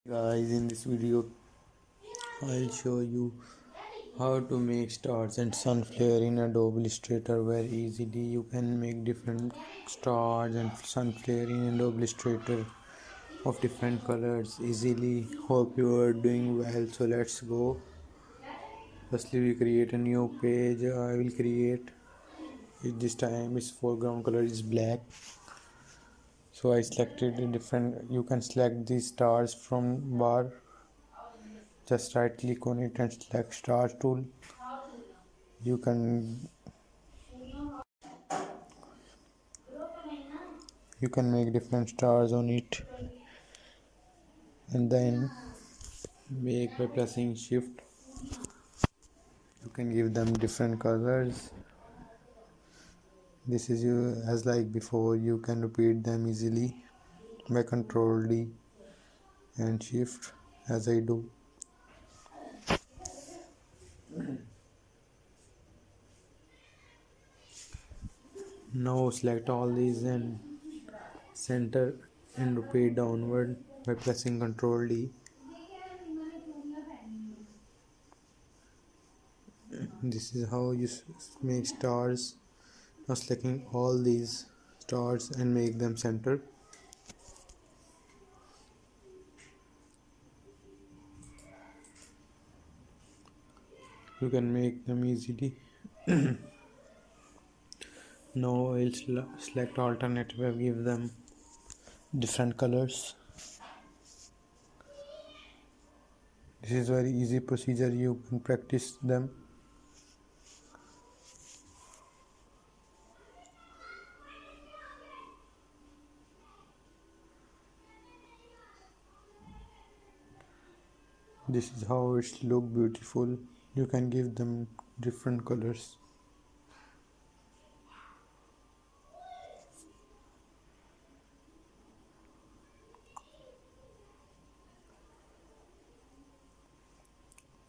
Guys, in this video I'll show you how to make stars and sun flare in Adobe Illustrator very easily. You can make different stars and sun flare in Adobe Illustrator of different colors easily. Hope you are doing well, so let's go. Firstly, we create a new page. I will create it. This time its foreground color is black, so I selected a different. You can select these stars from bar. Just right click on it and select stars tool. You can make different stars on it, and then make by pressing shift. You can give them different colors. This is you as like before. You can repeat them easily by control D and shift as I do. Now select all these and center and rotate downward by pressing Ctrl D. This is how you make stars. Now selecting all these stars and make them center. You can make them easily. Now I'll select alternative, give them different colors. This is very easy procedure, you can practice them. This is how it look beautiful. You can give them different colors.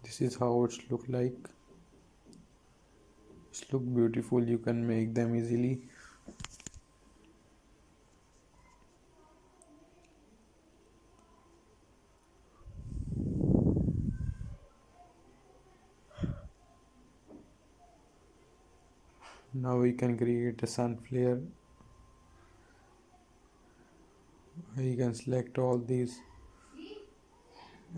This is how it look like. It look beautiful. You can make them easily. Now we can create a sun flare. You can select all these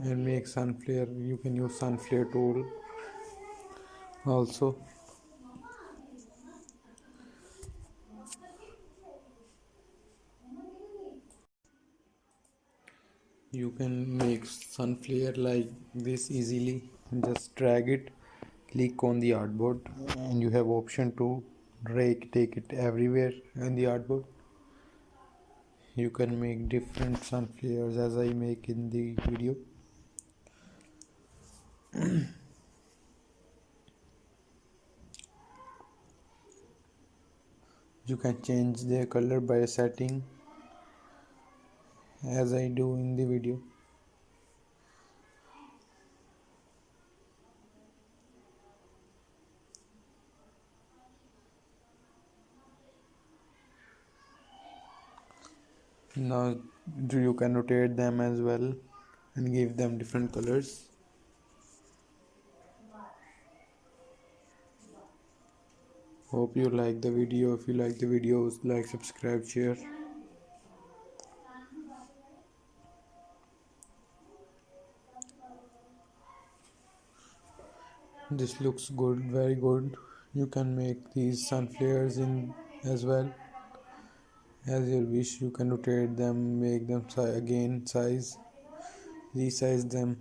and make sun flare. You can use sun flare tool also. You can make sun flare like this easily. Just drag it, click on the artboard, and you have option to take it everywhere in the artboard. You can make different sun flares as I make in the video. You can change their color by setting as I do in the video. Now you can rotate them as well and give them different colors. Hope you like the video. If you like the videos, like, subscribe, share. This looks good, very good. You can make these sun flares in as well as you wish. You can rotate them, make them again size, resize them.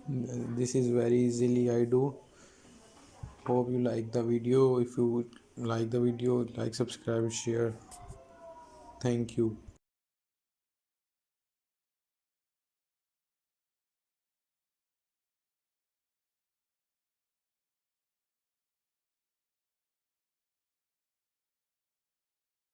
This is very easily I do. Hope you like the video. If you like the video, like, subscribe, share. Thank you.